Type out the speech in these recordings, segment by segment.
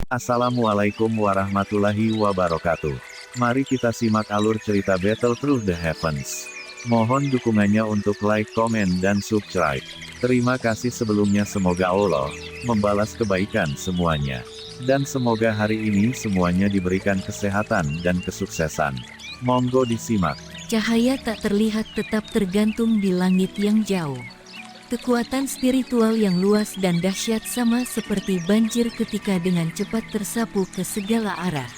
Assalamualaikum warahmatullahi wabarakatuh. Mari kita simak alur cerita Battle Through the Heavens. Mohon dukungannya untuk like, komen, dan subscribe. Terima kasih sebelumnya, semoga Allah membalas kebaikan semuanya. Dan semoga hari ini semuanya diberikan kesehatan dan kesuksesan. Monggo disimak. Cahaya tak terlihat tetap tergantung di langit yang jauh. Kekuatan spiritual yang luas dan dahsyat sama seperti banjir ketika dengan cepat tersapu ke segala arah.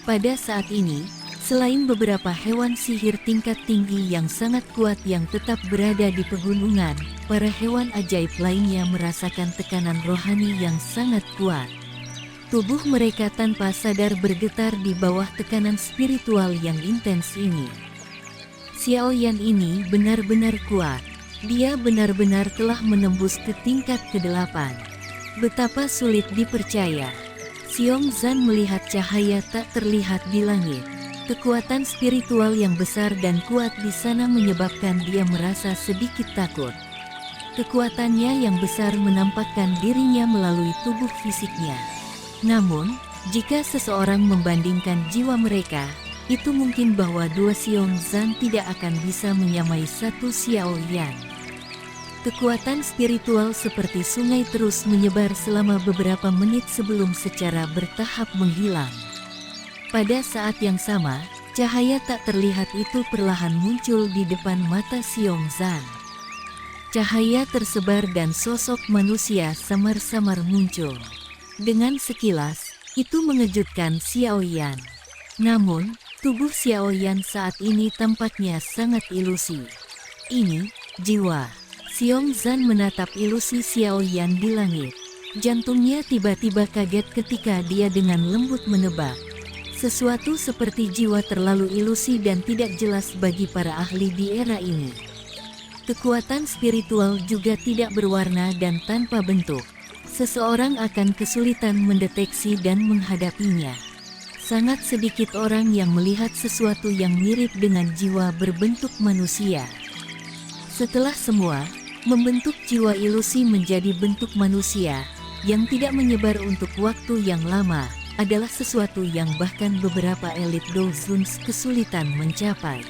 Pada saat ini, selain beberapa hewan sihir tingkat tinggi yang sangat kuat yang tetap berada di pegunungan, para hewan ajaib lainnya merasakan tekanan rohani yang sangat kuat. Tubuh mereka tanpa sadar bergetar di bawah tekanan spiritual yang intens ini. Xiaoyan ini benar-benar kuat. Dia benar-benar telah menembus ke tingkat ke-8. Betapa sulit dipercaya. Xiongzan melihat cahaya tak terlihat di langit. Kekuatan spiritual yang besar dan kuat di sana menyebabkan dia merasa sedikit takut. Kekuatannya yang besar menampakkan dirinya melalui tubuh fisiknya. Namun, jika seseorang membandingkan jiwa mereka, itu mungkin bahwa dua Xiongzan tidak akan bisa menyamai satu Xiaoyan. Kekuatan spiritual seperti sungai terus menyebar selama beberapa menit sebelum secara bertahap menghilang. Pada saat yang sama, cahaya tak terlihat itu perlahan muncul di depan mata Xiongzan. Cahaya tersebar dan sosok manusia samar-samar muncul. Dengan sekilas, itu mengejutkan Xiaoyan. Namun, tubuh Xiaoyan saat ini tampaknya sangat ilusi. Ini, jiwa. Xiongzan menatap ilusi Xiaoyan di langit. Jantungnya tiba-tiba kaget ketika dia dengan lembut menebak. Sesuatu seperti jiwa terlalu ilusi dan tidak jelas bagi para ahli di era ini. Kekuatan spiritual juga tidak berwarna dan tanpa bentuk. Seseorang akan kesulitan mendeteksi dan menghadapinya. Sangat sedikit orang yang melihat sesuatu yang mirip dengan jiwa berbentuk manusia. Setelah semua, membentuk jiwa ilusi menjadi bentuk manusia, yang tidak menyebar untuk waktu yang lama, adalah sesuatu yang bahkan beberapa elit Dozuns kesulitan mencapai.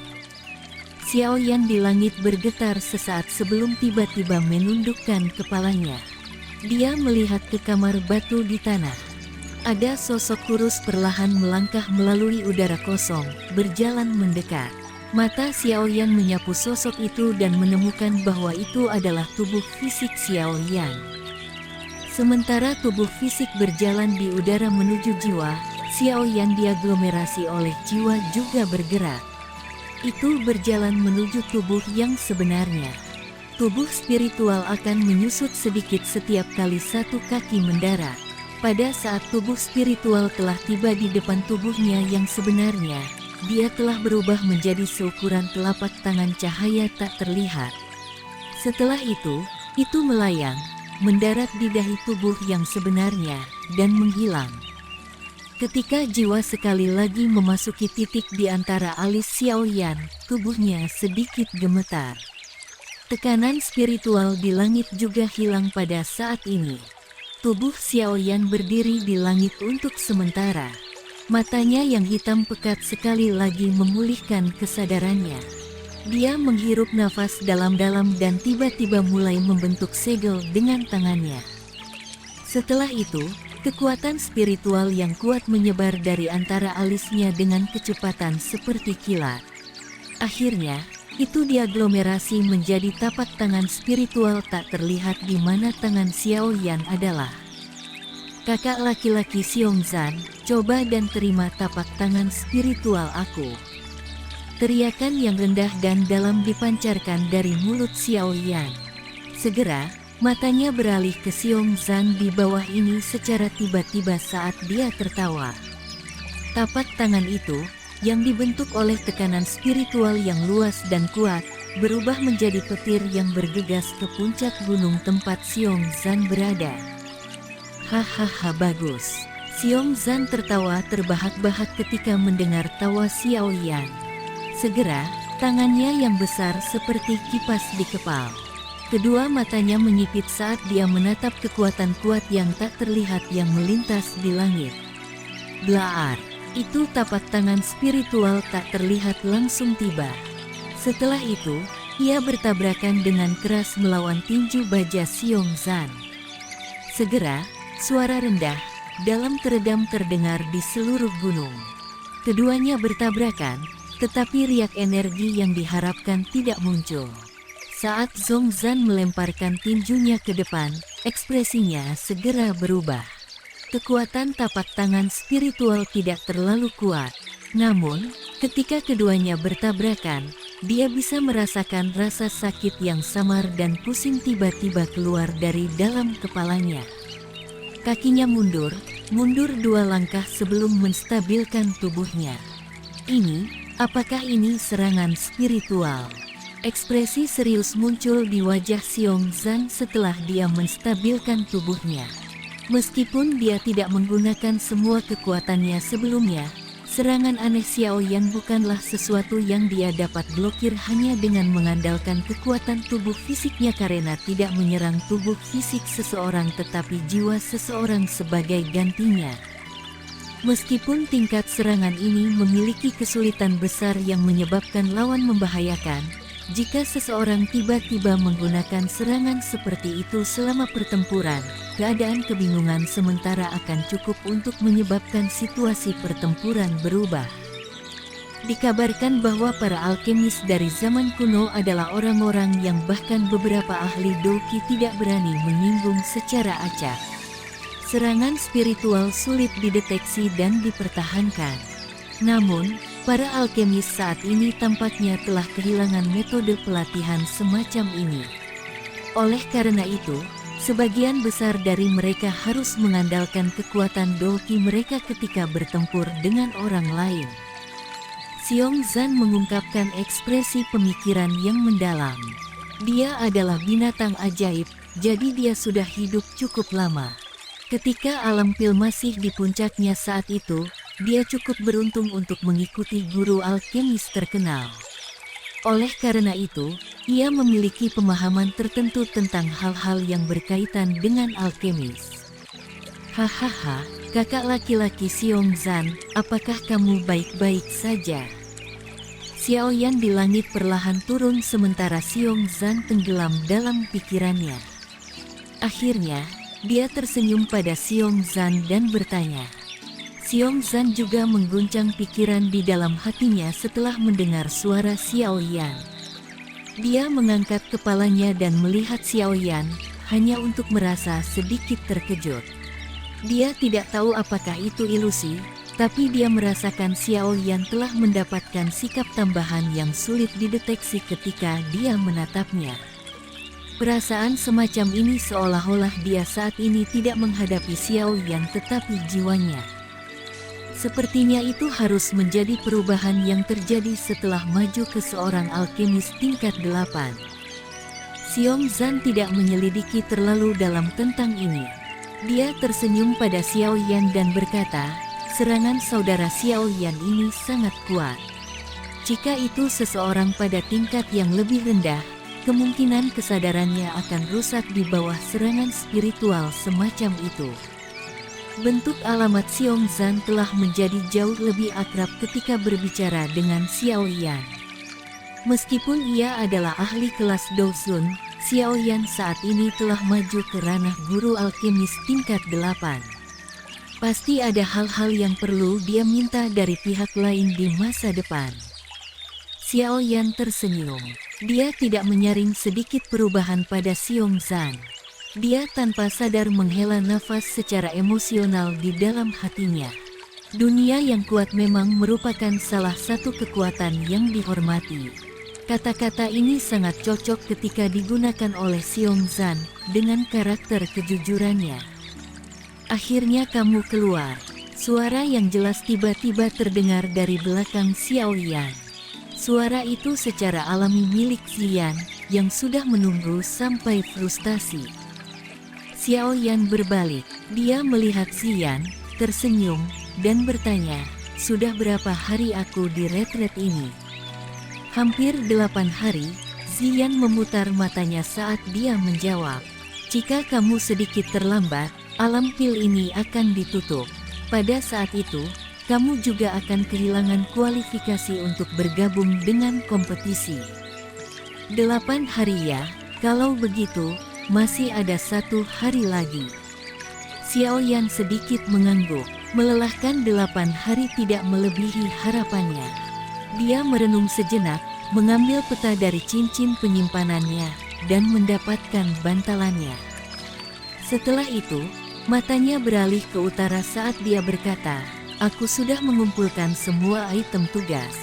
Xiaoyan di langit bergetar sesaat sebelum tiba-tiba menundukkan kepalanya. Dia melihat ke kamar batu di tanah. Ada sosok kurus perlahan melangkah melalui udara kosong, berjalan mendekat. Mata Xiaoyan menyapu sosok itu dan menemukan bahwa itu adalah tubuh fisik Xiaoyan. Sementara tubuh fisik berjalan di udara menuju jiwa, Xiaoyan diaglomerasi oleh jiwa juga bergerak. Itu berjalan menuju tubuh yang sebenarnya. Tubuh spiritual akan menyusut sedikit setiap kali satu kaki mendarat. Pada saat tubuh spiritual telah tiba di depan tubuhnya yang sebenarnya, dia telah berubah menjadi seukuran telapak tangan cahaya tak terlihat. Setelah itu melayang, mendarat di dahi tubuh yang sebenarnya, dan menghilang. Ketika jiwa sekali lagi memasuki titik di antara alis Xiaoyan, tubuhnya sedikit gemetar. Tekanan spiritual di langit juga hilang pada saat ini. Tubuh Xiaoyan berdiri di langit untuk sementara. Matanya yang hitam pekat sekali lagi memulihkan kesadarannya. Dia menghirup nafas dalam-dalam dan tiba-tiba mulai membentuk segel dengan tangannya. Setelah itu, kekuatan spiritual yang kuat menyebar dari antara alisnya dengan kecepatan seperti kilat. Akhirnya, itu diaglomerasi menjadi tapak tangan spiritual tak terlihat di mana tangan Xiaoyan adalah. Kakak laki-laki Xiongzan, coba dan terima tapak tangan spiritual aku. Teriakan yang rendah dan dalam dipancarkan dari mulut Xiaoyan. Segera, matanya beralih ke Xiongzan di bawah ini secara tiba-tiba saat dia tertawa. Tapak tangan itu, yang dibentuk oleh tekanan spiritual yang luas dan kuat, berubah menjadi petir yang bergegas ke puncak gunung tempat Xiongzan berada. Hahaha, bagus. Xiongzan tertawa terbahak-bahak ketika mendengar tawa Xiaoyan. Segera, tangannya yang besar seperti kipas dikepal. Kedua matanya menyipit saat dia menatap kekuatan kuat yang tak terlihat yang melintas di langit. Blaar, itu tapak tangan spiritual tak terlihat langsung tiba. Setelah itu, ia bertabrakan dengan keras melawan tinju baja Xiongzan. Segera, suara rendah, dalam teredam terdengar di seluruh gunung. Keduanya bertabrakan, tetapi riak energi yang diharapkan tidak muncul. Saat Zhongzhan melemparkan tinjunya ke depan, ekspresinya segera berubah. Kekuatan tapak tangan spiritual tidak terlalu kuat. Namun, ketika keduanya bertabrakan, dia bisa merasakan rasa sakit yang samar dan pusing tiba-tiba keluar dari dalam kepalanya. Kakinya mundur 2 langkah sebelum menstabilkan tubuhnya. Apakah ini serangan spiritual? Ekspresi serius muncul di wajah Xiongzhan setelah dia menstabilkan tubuhnya. Meskipun dia tidak menggunakan semua kekuatannya sebelumnya, serangan aneh Xiaoyan bukanlah sesuatu yang dia dapat blokir hanya dengan mengandalkan kekuatan tubuh fisiknya karena tidak menyerang tubuh fisik seseorang tetapi jiwa seseorang sebagai gantinya. Meskipun tingkat serangan ini memiliki kesulitan besar yang menyebabkan lawan membahayakan, jika seseorang tiba-tiba menggunakan serangan seperti itu selama pertempuran, keadaan kebingungan sementara akan cukup untuk menyebabkan situasi pertempuran berubah. Dikabarkan bahwa para alkemis dari zaman kuno adalah orang-orang yang bahkan beberapa ahli Doqi tidak berani menyinggung secara acak. Serangan spiritual sulit dideteksi dan dipertahankan. Namun, para alkemis saat ini tampaknya telah kehilangan metode pelatihan semacam ini. Oleh karena itu, sebagian besar dari mereka harus mengandalkan kekuatan Doqi mereka ketika bertempur dengan orang lain. Xiongzhan mengungkapkan ekspresi pemikiran yang mendalam. Dia adalah binatang ajaib, jadi dia sudah hidup cukup lama. Ketika alam pil masih di puncaknya saat itu, dia cukup beruntung untuk mengikuti guru alkemis terkenal. Oleh karena itu, ia memiliki pemahaman tertentu tentang hal-hal yang berkaitan dengan alkemis. Hahaha, kakak laki-laki Xiongzhan, apakah kamu baik-baik saja? Xiaoyan di langit perlahan turun sementara Xiongzhan tenggelam dalam pikirannya. Akhirnya, dia tersenyum pada Xiongzhan dan bertanya. Xiongzhan juga mengguncang pikiran di dalam hatinya setelah mendengar suara Xiaoyan. Dia mengangkat kepalanya dan melihat Xiaoyan, hanya untuk merasa sedikit terkejut. Dia tidak tahu apakah itu ilusi, tapi dia merasakan Xiaoyan telah mendapatkan sikap tambahan yang sulit dideteksi ketika dia menatapnya. Perasaan semacam ini seolah-olah dia saat ini tidak menghadapi Xiaoyan tetapi jiwanya. Sepertinya itu harus menjadi perubahan yang terjadi setelah maju ke seorang alkemis tingkat 8. Xiongzhan tidak menyelidiki terlalu dalam tentang ini. Dia tersenyum pada Xiaoyan dan berkata, serangan saudara Xiaoyan ini sangat kuat. Jika itu seseorang pada tingkat yang lebih rendah, kemungkinan kesadarannya akan rusak di bawah serangan spiritual semacam itu. Bentuk alamat Xiongzhan telah menjadi jauh lebih akrab ketika berbicara dengan Xiaoyan. Meskipun ia adalah ahli kelas Douzun, Xiaoyan saat ini telah maju ke ranah guru alkemis tingkat 8. Pasti ada hal-hal yang perlu dia minta dari pihak lain di masa depan. Xiaoyan tersenyum. Dia tidak menyaring sedikit perubahan pada Xiongzhan. Dia tanpa sadar menghela nafas secara emosional di dalam hatinya. Dunia yang kuat memang merupakan salah satu kekuatan yang dihormati. Kata-kata ini sangat cocok ketika digunakan oleh Xiongzhan dengan karakter kejujurannya. Akhirnya kamu keluar. Suara yang jelas tiba-tiba terdengar dari belakang Xiaoyan. Suara itu secara alami milik Xian, yang sudah menunggu sampai frustasi. Xiaoyan berbalik. Dia melihat Xian, tersenyum, dan bertanya, sudah berapa hari aku di retret ini? Hampir 8 hari, Ziyan memutar matanya saat dia menjawab. Jika kamu sedikit terlambat, alam pil ini akan ditutup. Pada saat itu, kamu juga akan kehilangan kualifikasi untuk bergabung dengan kompetisi. 8 hari ya, kalau begitu, masih ada 1 hari lagi. Xiaoyan sedikit mengangguk, melelahkan 8 hari tidak melebihi harapannya. Dia merenung sejenak, mengambil peta dari cincin penyimpanannya, dan mendapatkan bantalannya. Setelah itu, matanya beralih ke utara saat dia berkata, aku sudah mengumpulkan semua item tugas.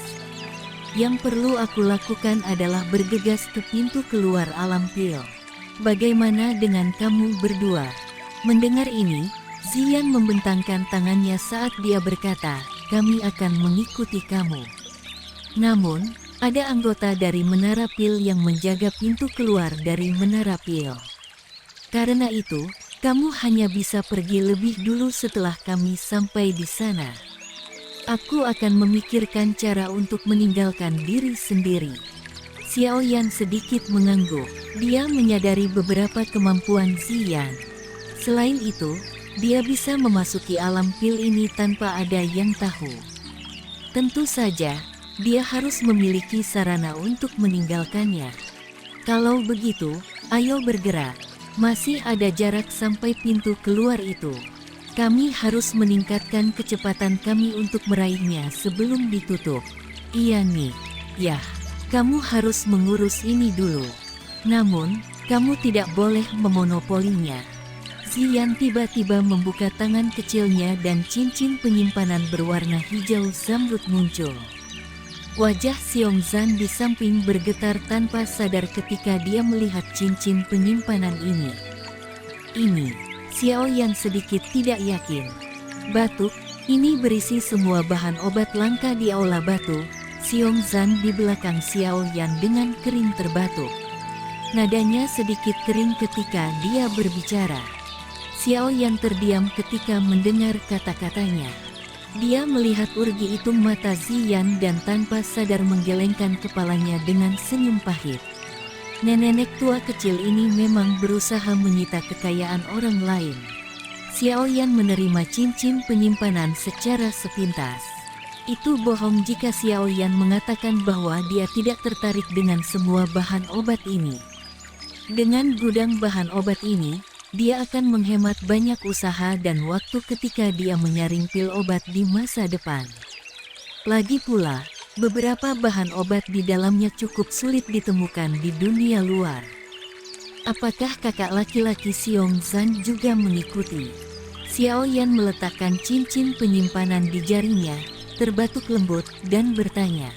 Yang perlu aku lakukan adalah bergegas ke pintu keluar alam pil. Bagaimana dengan kamu berdua? Mendengar ini, Ziyan membentangkan tangannya saat dia berkata, kami akan mengikuti kamu. Namun, ada anggota dari Menara Pil yang menjaga pintu keluar dari Menara Pil. Karena itu, kamu hanya bisa pergi lebih dulu setelah kami sampai di sana. Aku akan memikirkan cara untuk meninggalkan diri sendiri. Xiaoyan sedikit mengangguk. Dia menyadari beberapa kemampuan Ziyan. Selain itu, dia bisa memasuki alam pil ini tanpa ada yang tahu. Tentu saja, dia harus memiliki sarana untuk meninggalkannya. Kalau begitu, ayo bergerak. Masih ada jarak sampai pintu keluar itu. Kami harus meningkatkan kecepatan kami untuk meraihnya sebelum ditutup. Iya nih, ya, kamu harus mengurus ini dulu. Namun, kamu tidak boleh memonopolinya. Ziyan tiba-tiba membuka tangan kecilnya dan cincin penyimpanan berwarna hijau zamrud muncul. Wajah Xiongzan di samping bergetar tanpa sadar ketika dia melihat cincin penyimpanan ini. Ini, Xiaoyan sedikit tidak yakin. Batuk, ini berisi semua bahan obat langka di aula batu. Xiongzan di belakang Xiaoyan dengan kering terbatuk. Nadanya sedikit kering ketika dia berbicara. Xiaoyan terdiam ketika mendengar kata-katanya. Dia melihat urgi itu mata Ziyan dan tanpa sadar menggelengkan kepalanya dengan senyum pahit. Nenek tua kecil ini memang berusaha menyita kekayaan orang lain. Xiaoyan menerima cincin penyimpanan secara sepintas. Itu bohong jika Xiaoyan mengatakan bahwa dia tidak tertarik dengan semua bahan obat ini. Dengan gudang bahan obat ini, dia akan menghemat banyak usaha dan waktu ketika dia menyaring pil obat di masa depan. Lagi pula, beberapa bahan obat di dalamnya cukup sulit ditemukan di dunia luar. Apakah kakak laki-laki Xiongzan juga mengikuti? Xiaoyan meletakkan cincin penyimpanan di jarinya, terbatuk lembut, dan bertanya.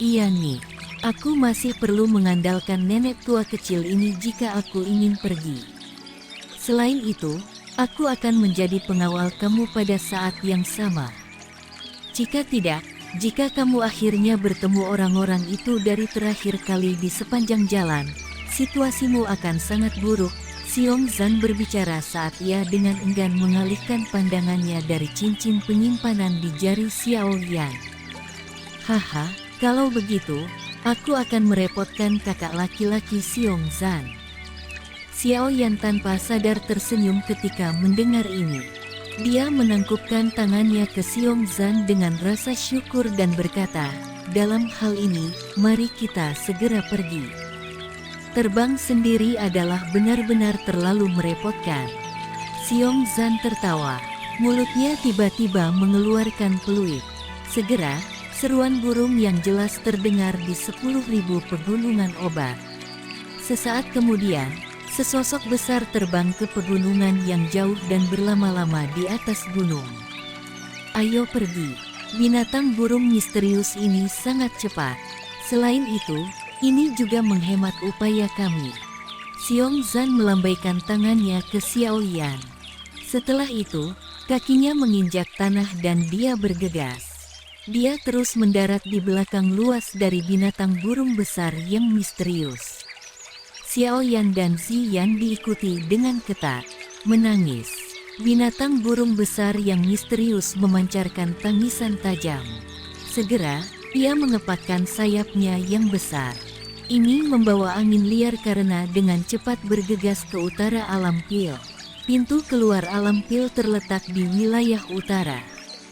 Iya nih, aku masih perlu mengandalkan nenek tua kecil ini jika aku ingin pergi. Selain itu, aku akan menjadi pengawal kamu pada saat yang sama. Jika tidak, jika kamu akhirnya bertemu orang-orang itu dari terakhir kali di sepanjang jalan, situasimu akan sangat buruk. Xiongzan berbicara saat ia dengan enggan mengalihkan pandangannya dari cincin penyimpanan di jari Xiaoyan. Haha, kalau begitu, aku akan merepotkan kakak laki-laki Xiongzan. Xiaoyan tanpa sadar tersenyum ketika mendengar ini. Dia menangkupkan tangannya ke Xiongzan dengan rasa syukur dan berkata, dalam hal ini, mari kita segera pergi. Terbang sendiri adalah benar-benar terlalu merepotkan. Xiongzan tertawa. Mulutnya tiba-tiba mengeluarkan peluit. Segera, seruan burung yang jelas terdengar di 10.000 pegunungan obat. Sesaat kemudian, sesosok besar terbang ke pegunungan yang jauh dan berlama-lama di atas gunung. Ayo pergi. Binatang burung misterius ini sangat cepat. Selain itu, ini juga menghemat upaya kami. Xiongzan melambaikan tangannya ke Xiaoyan. Setelah itu, kakinya menginjak tanah dan dia bergegas. Dia terus mendarat di belakang luas dari binatang burung besar yang misterius. Xiaoyan dan Ziyan diikuti dengan ketat, menangis. Binatang burung besar yang misterius memancarkan tangisan tajam. Segera, ia mengepakkan sayapnya yang besar. Ini membawa angin liar karena dengan cepat bergegas ke utara Alam Pil. Pintu keluar Alam Pil terletak di wilayah utara.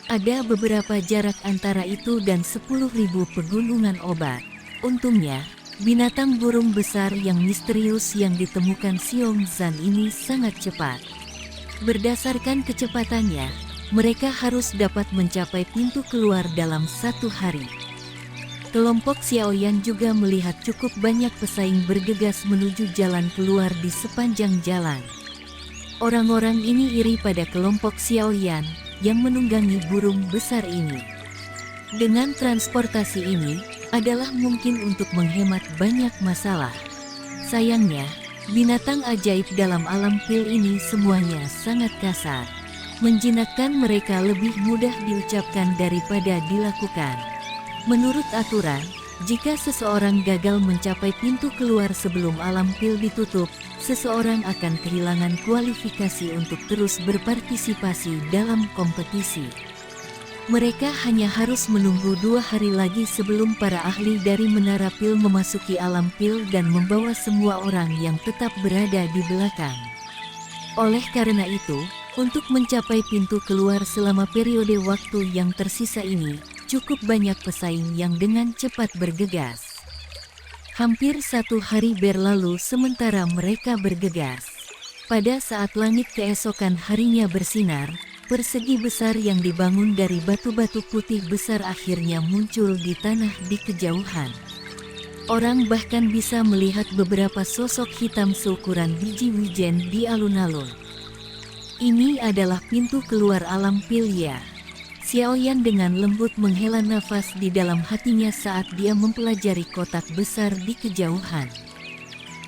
Ada beberapa jarak antara itu dan 10.000 pegunungan obat. Untungnya, binatang burung besar yang misterius yang ditemukan Xiong Zan ini sangat cepat. Berdasarkan kecepatannya, mereka harus dapat mencapai pintu keluar dalam 1 hari. Kelompok Xiaoyan juga melihat cukup banyak pesaing bergegas menuju jalan keluar di sepanjang jalan. Orang-orang ini iri pada kelompok Xiaoyan yang menunggangi burung besar ini. Dengan transportasi ini, adalah mungkin untuk menghemat banyak masalah. Sayangnya, binatang ajaib dalam Alam Pil ini semuanya sangat kasar. Menjinakkan mereka lebih mudah diucapkan daripada dilakukan. Menurut aturan, jika seseorang gagal mencapai pintu keluar sebelum Alam Pil ditutup, seseorang akan kehilangan kualifikasi untuk terus berpartisipasi dalam kompetisi. Mereka hanya harus menunggu 2 hari lagi sebelum para ahli dari Menara Pil memasuki Alam Pil dan membawa semua orang yang tetap berada di belakang. Oleh karena itu, untuk mencapai pintu keluar selama periode waktu yang tersisa ini, cukup banyak pesaing yang dengan cepat bergegas. Hampir 1 hari berlalu sementara mereka bergegas. Pada saat langit keesokan harinya bersinar, persegi besar yang dibangun dari batu-batu putih besar akhirnya muncul di tanah di kejauhan. Orang bahkan bisa melihat beberapa sosok hitam seukuran biji wijen di alun-alun. Ini adalah pintu keluar Alam Pil ya. Xiaoyan dengan lembut menghela nafas di dalam hatinya saat dia mempelajari kotak besar di kejauhan.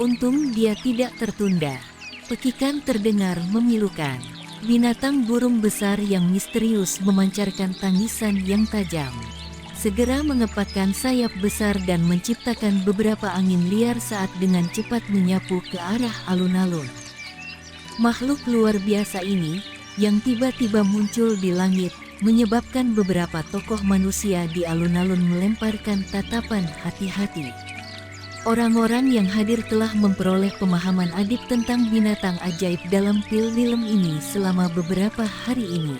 Untung dia tidak tertunda. Pekikan terdengar memilukan. Binatang burung besar yang misterius memancarkan tangisan yang tajam. Segera mengepakkan sayap besar dan menciptakan beberapa angin liar saat dengan cepat menyapu ke arah alun-alun. Makhluk luar biasa ini, yang tiba-tiba muncul di langit, menyebabkan beberapa tokoh manusia di alun-alun melemparkan tatapan hati-hati. Orang-orang yang hadir telah memperoleh pemahaman adib tentang binatang ajaib dalam Pil film ini selama beberapa hari ini.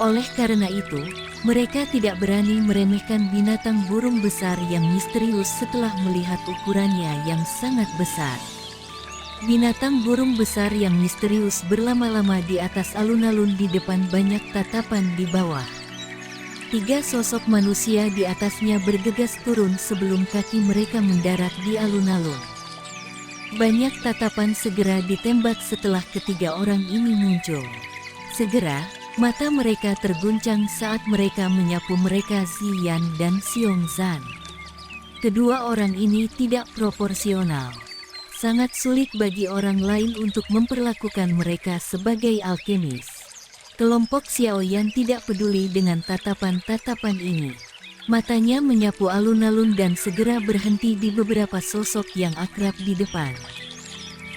Oleh karena itu, mereka tidak berani meremehkan binatang burung besar yang misterius setelah melihat ukurannya yang sangat besar. Binatang burung besar yang misterius berlama-lama di atas alun-alun di depan banyak tatapan di bawah. 3 sosok manusia di atasnya bergegas turun sebelum kaki mereka mendarat di alun-alun. Banyak tatapan segera ditembak setelah ketiga orang ini muncul. Segera, mata mereka terguncang saat mereka menyapu mereka Ziyan dan Xiong Zan. Kedua orang ini tidak proporsional. Sangat sulit bagi orang lain untuk memperlakukan mereka sebagai alkemis. Kelompok Xiaoyan tidak peduli dengan tatapan-tatapan ini. Matanya menyapu alun-alun dan segera berhenti di beberapa sosok yang akrab di depan.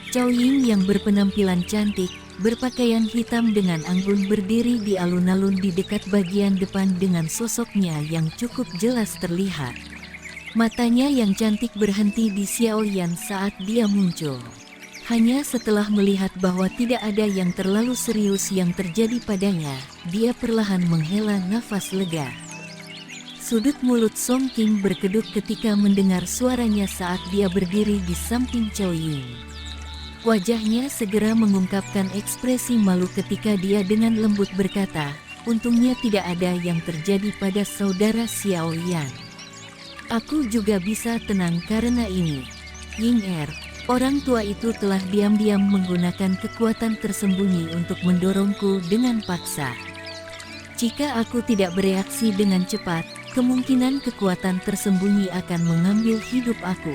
Cao Ying yang berpenampilan cantik, berpakaian hitam dengan anggun berdiri di alun-alun di dekat bagian depan dengan sosoknya yang cukup jelas terlihat. Matanya yang cantik berhenti di Xiaoyan saat dia muncul. Hanya setelah melihat bahwa tidak ada yang terlalu serius yang terjadi padanya, dia perlahan menghela nafas lega. Sudut mulut Song King berkedut ketika mendengar suaranya saat dia berdiri di samping Cao Ying. Wajahnya segera mengungkapkan ekspresi malu ketika dia dengan lembut berkata, "Untungnya tidak ada yang terjadi pada saudara Xiaoyan. Aku juga bisa tenang karena ini." Ying orang tua itu telah diam-diam menggunakan kekuatan tersembunyi untuk mendorongku dengan paksa. Jika aku tidak bereaksi dengan cepat, kemungkinan kekuatan tersembunyi akan mengambil hidup aku.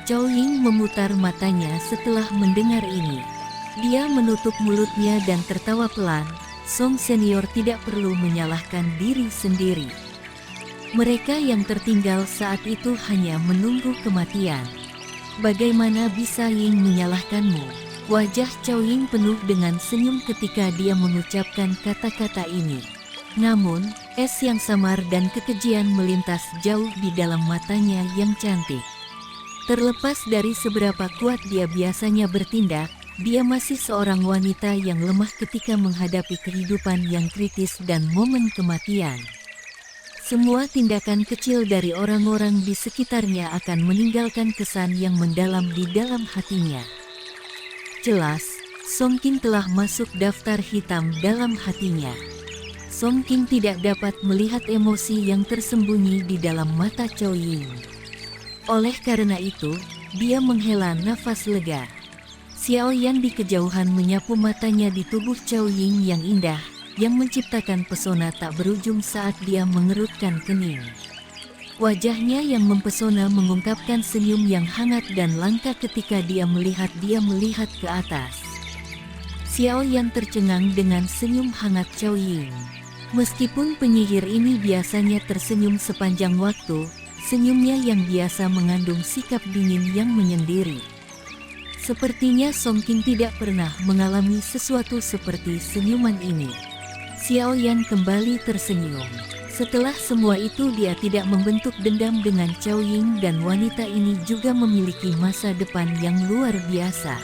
Cao Ying memutar matanya setelah mendengar ini. Dia menutup mulutnya dan tertawa pelan. Song senior tidak perlu menyalahkan diri sendiri. Mereka yang tertinggal saat itu hanya menunggu kematian. Bagaimana bisa Ying menyalahkanmu? Wajah Cao Ying penuh dengan senyum ketika dia mengucapkan kata-kata ini. Namun, es yang samar dan kekejian melintas jauh di dalam matanya yang cantik. Terlepas dari seberapa kuat dia biasanya bertindak, dia masih seorang wanita yang lemah ketika menghadapi kehidupan yang kritis dan momen kematian. Semua tindakan kecil dari orang-orang di sekitarnya akan meninggalkan kesan yang mendalam di dalam hatinya. Jelas, Song Qing telah masuk daftar hitam dalam hatinya. Song Qing tidak dapat melihat emosi yang tersembunyi di dalam mata Chow Ying. Oleh karena itu, dia menghela nafas lega. Xiao Yan di kejauhan menyapu matanya di tubuh Chow Ying yang indah, yang menciptakan pesona tak berujung saat dia mengerutkan kening. Wajahnya yang mempesona mengungkapkan senyum yang hangat dan langka ketika dia melihat ke atas. Xiao Yan tercengang dengan senyum hangat Chow Ying. Meskipun penyihir ini biasanya tersenyum sepanjang waktu, senyumnya yang biasa mengandung sikap dingin yang menyendiri. Sepertinya Song Qing tidak pernah mengalami sesuatu seperti senyuman ini. Xiao Yan kembali tersenyum. Setelah semua itu dia tidak membentuk dendam dengan Chow Ying dan wanita ini juga memiliki masa depan yang luar biasa.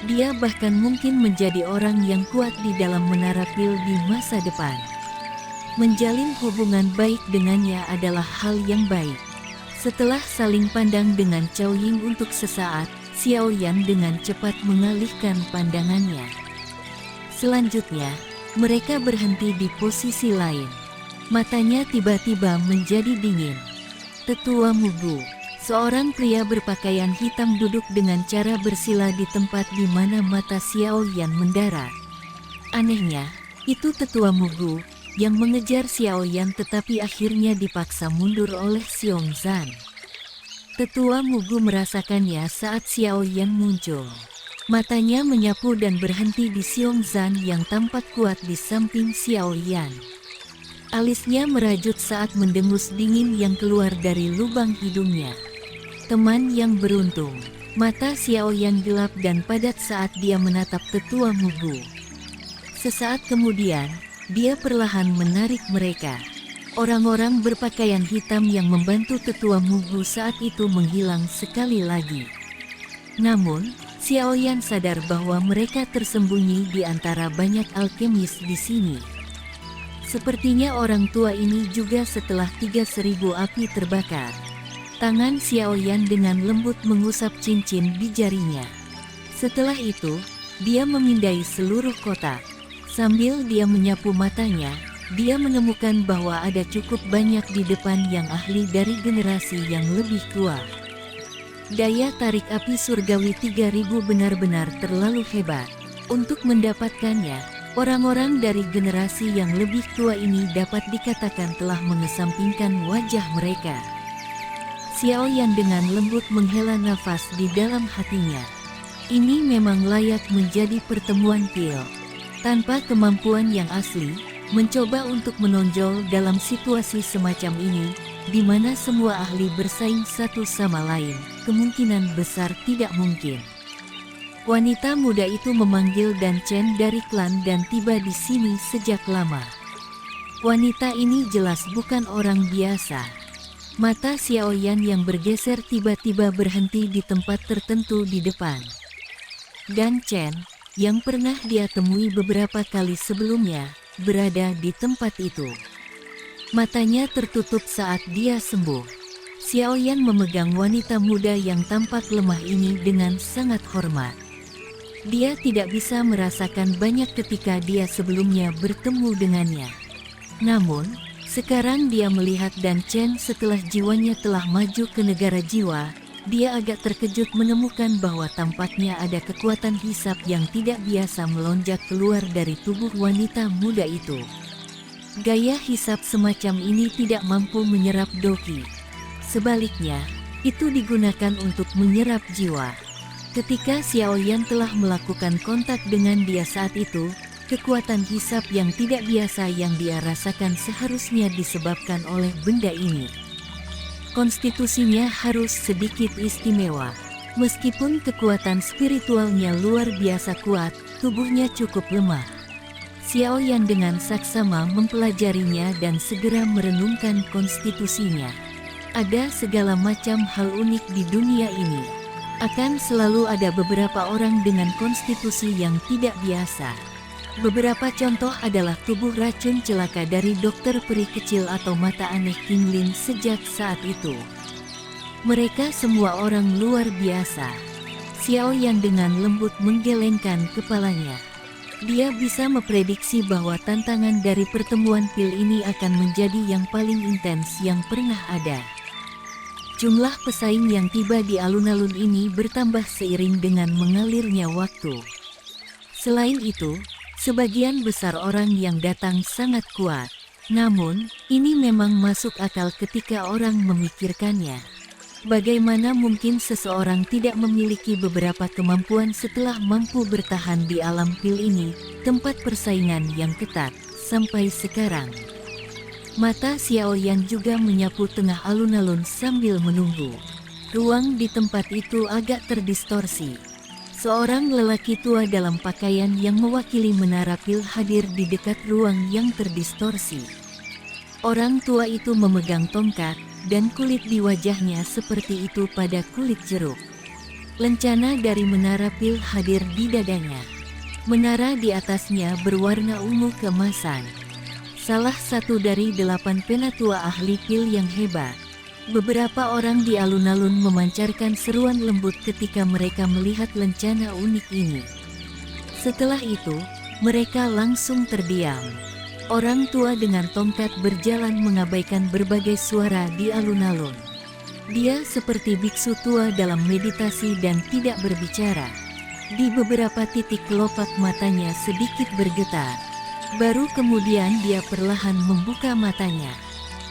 Dia bahkan mungkin menjadi orang yang kuat di dalam menara pil di masa depan. Menjalin hubungan baik dengannya adalah hal yang baik. Setelah saling pandang dengan Chow Ying untuk sesaat, Xiao Yan dengan cepat mengalihkan pandangannya. Selanjutnya, mereka berhenti di posisi lain. Matanya tiba-tiba menjadi dingin. Tetua Mugu, seorang pria berpakaian hitam duduk dengan cara bersila di tempat di mana mata Xiao Yan mendarat. Anehnya, itu Tetua Mugu yang mengejar Xiao Yan tetapi akhirnya dipaksa mundur oleh Xiong Zan. Tetua Mugu merasakannya saat Xiao Yan muncul. Matanya menyapu dan berhenti di Xiong Zan yang tampak kuat di samping Xiao Yan. Alisnya merajut saat mendengus dingin yang keluar dari lubang hidungnya. Teman yang beruntung. Mata Xiao Yan gelap dan padat saat dia menatap Tetua Mugu. Sesaat kemudian, dia perlahan menarik mereka. Orang-orang berpakaian hitam yang membantu Tetua Mugu saat itu menghilang sekali lagi. Namun, Xiao Yan sadar bahwa mereka tersembunyi di antara banyak alkemis di sini. Sepertinya orang tua ini juga setelah 3.000 api terbakar. Tangan Xiao Yan dengan lembut mengusap cincin di jarinya. Setelah itu, dia memindai seluruh kotak. Sambil dia menyapu matanya, dia menemukan bahwa ada cukup banyak di depan yang ahli dari generasi yang lebih tua. Daya tarik api surgawi 3000 benar-benar terlalu hebat. Untuk mendapatkannya, orang-orang dari generasi yang lebih tua ini dapat dikatakan telah mengesampingkan wajah mereka. Xiao Yan dengan lembut menghela nafas di dalam hatinya. Ini memang layak menjadi pertemuan pil. Tanpa kemampuan yang asli, mencoba untuk menonjol dalam situasi semacam ini, di mana semua ahli bersaing satu sama lain, kemungkinan besar tidak mungkin. Wanita muda itu memanggil Dan Chen dari klan dan tiba di sini sejak lama. Wanita ini jelas bukan orang biasa. Mata Xiao Yan yang bergeser tiba-tiba berhenti di tempat tertentu di depan. Dan Chen, yang pernah dia temui beberapa kali sebelumnya, berada di tempat itu. Matanya tertutup saat dia sembuh. Xiao Yan memegang wanita muda yang tampak lemah ini dengan sangat hormat. Dia tidak bisa merasakan banyak ketika dia sebelumnya bertemu dengannya. Namun, sekarang dia melihat Dan Chen setelah jiwanya telah maju ke negara jiwa. Dia agak terkejut menemukan bahwa tampaknya ada kekuatan hisap yang tidak biasa melonjak keluar dari tubuh wanita muda itu. Gaya hisap semacam ini tidak mampu menyerap doki. Sebaliknya, itu digunakan untuk menyerap jiwa. Ketika Xiao Yan telah melakukan kontak dengan dia saat itu, kekuatan hisap yang tidak biasa yang dia rasakan seharusnya disebabkan oleh benda ini. Konstitusinya harus sedikit istimewa. Meskipun kekuatan spiritualnya luar biasa kuat, tubuhnya cukup lemah. Xiao Yan dengan saksama mempelajarinya dan segera merenungkan konstitusinya. Ada segala macam hal unik di dunia ini. Akan selalu ada beberapa orang dengan konstitusi yang tidak biasa. Beberapa contoh adalah tubuh racun celaka dari dokter peri kecil atau mata aneh King Lin sejak saat itu. Mereka semua orang luar biasa. Xiao Yan dengan lembut menggelengkan kepalanya. Dia bisa memprediksi bahwa tantangan dari pertemuan pil ini akan menjadi yang paling intens yang pernah ada. Jumlah pesaing yang tiba di alun-alun ini bertambah seiring dengan mengalirnya waktu. Selain itu, sebagian besar orang yang datang sangat kuat. Namun, ini memang masuk akal ketika orang memikirkannya. Bagaimana mungkin seseorang tidak memiliki beberapa kemampuan setelah mampu bertahan di alam pil ini, tempat persaingan yang ketat, sampai sekarang. Mata Xiao Yan juga menyapu tengah alun-alun sambil menunggu. Ruang di tempat itu agak terdistorsi. Seorang lelaki tua dalam pakaian yang mewakili menara pil hadir di dekat ruang yang terdistorsi. Orang tua itu memegang tongkat, dan kulit di wajahnya seperti itu pada kulit jeruk. Lencana dari menara pil hadir di dadanya. Menara di atasnya berwarna ungu keemasan. Salah satu dari 8 penatua ahli pil yang hebat. Beberapa orang di alun-alun memancarkan seruan lembut ketika mereka melihat lencana unik ini. Setelah itu, mereka langsung terdiam. Orang tua dengan tongkat berjalan mengabaikan berbagai suara di alun-alun. Dia seperti biksu tua dalam meditasi dan tidak berbicara. Di beberapa titik kelopak matanya sedikit bergetar. Baru kemudian dia perlahan membuka matanya.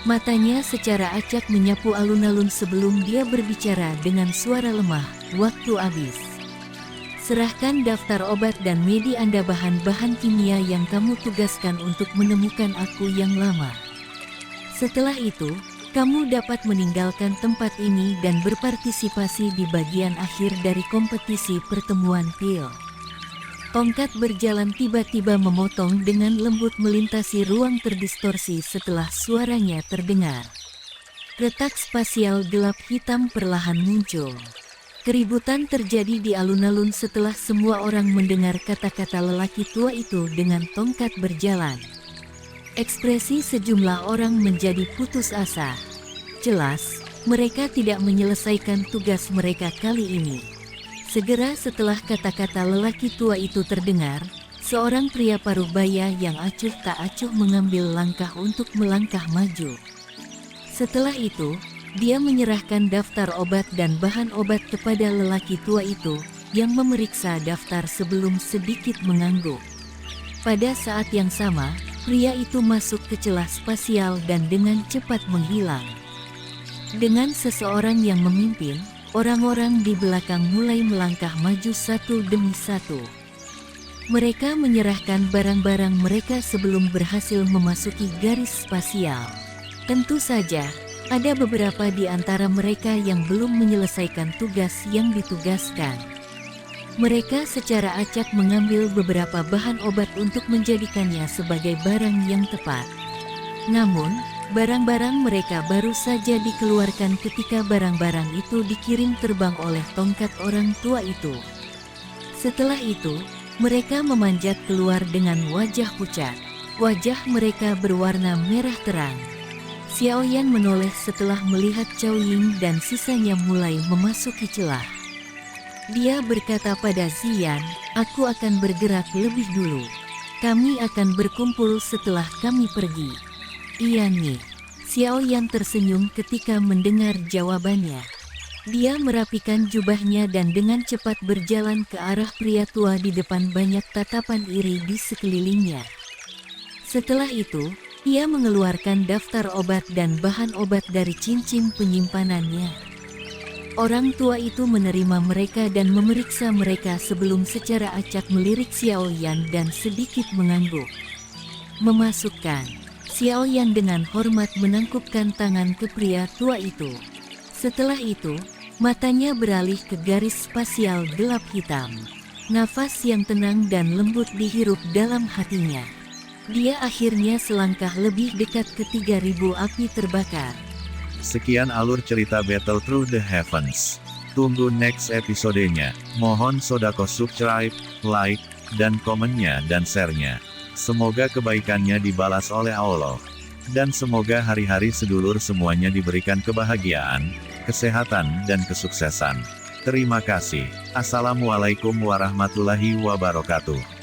Matanya secara acak menyapu alun-alun sebelum dia berbicara dengan suara lemah, "Waktu habis. Serahkan daftar obat dan medi Anda bahan-bahan kimia yang kamu tugaskan untuk menemukan aku yang lama. Setelah itu, kamu dapat meninggalkan tempat ini dan berpartisipasi di bagian akhir dari kompetisi pertemuan pil." Tongkat berjalan tiba-tiba memotong dengan lembut melintasi ruang terdistorsi setelah suaranya terdengar. Retak spasial gelap hitam perlahan muncul. Keributan terjadi di alun-alun setelah semua orang mendengar kata-kata lelaki tua itu dengan tongkat berjalan. Ekspresi sejumlah orang menjadi putus asa. Jelas, mereka tidak menyelesaikan tugas mereka kali ini. Segera setelah kata-kata lelaki tua itu terdengar, seorang pria parubaya yang acuh tak acuh mengambil langkah untuk melangkah maju. Setelah itu, dia menyerahkan daftar obat dan bahan obat kepada lelaki tua itu, yang memeriksa daftar sebelum sedikit mengangguk. Pada saat yang sama, pria itu masuk ke celah spasial dan dengan cepat menghilang. Dengan seseorang yang memimpin, orang-orang di belakang mulai melangkah maju satu demi satu. Mereka menyerahkan barang-barang mereka sebelum berhasil memasuki garis spasial. Tentu saja, ada beberapa di antara mereka yang belum menyelesaikan tugas yang ditugaskan. Mereka secara acak mengambil beberapa bahan obat untuk menjadikannya sebagai barang yang tepat. Namun, barang-barang mereka baru saja dikeluarkan ketika barang-barang itu dikirim terbang oleh tongkat orang tua itu. Setelah itu, mereka memanjat keluar dengan wajah pucat. Wajah mereka berwarna merah terang. Xiao Yan menoleh setelah melihat Cao Ying dan sisanya mulai memasuki celah. Dia berkata pada Ziyan, "Aku akan bergerak lebih dulu. Kami akan berkumpul setelah kami pergi." "Iya nih." Xiao Yan tersenyum ketika mendengar jawabannya. Dia merapikan jubahnya dan dengan cepat berjalan ke arah pria tua di depan banyak tatapan iri di sekelilingnya. Setelah itu, ia mengeluarkan daftar obat dan bahan obat dari cincin penyimpanannya. Orang tua itu menerima mereka dan memeriksa mereka sebelum secara acak melirik Xiao Yan dan sedikit mengangguk. "Memasukkan." Xiao Yan dengan hormat menangkupkan tangan ke pria tua itu. Setelah itu, matanya beralih ke garis spasial gelap hitam. Nafas yang tenang dan lembut dihirup dalam hatinya. Dia akhirnya selangkah lebih dekat ke 3.000 api terbakar. Sekian alur cerita Battle Through the Heavens. Tunggu next episodenya. Mohon sodako subscribe, like, dan komennya dan share-nya. Semoga kebaikannya dibalas oleh Allah. Dan semoga hari-hari sedulur semuanya diberikan kebahagiaan, kesehatan, dan kesuksesan. Terima kasih. Assalamualaikum warahmatullahi wabarakatuh.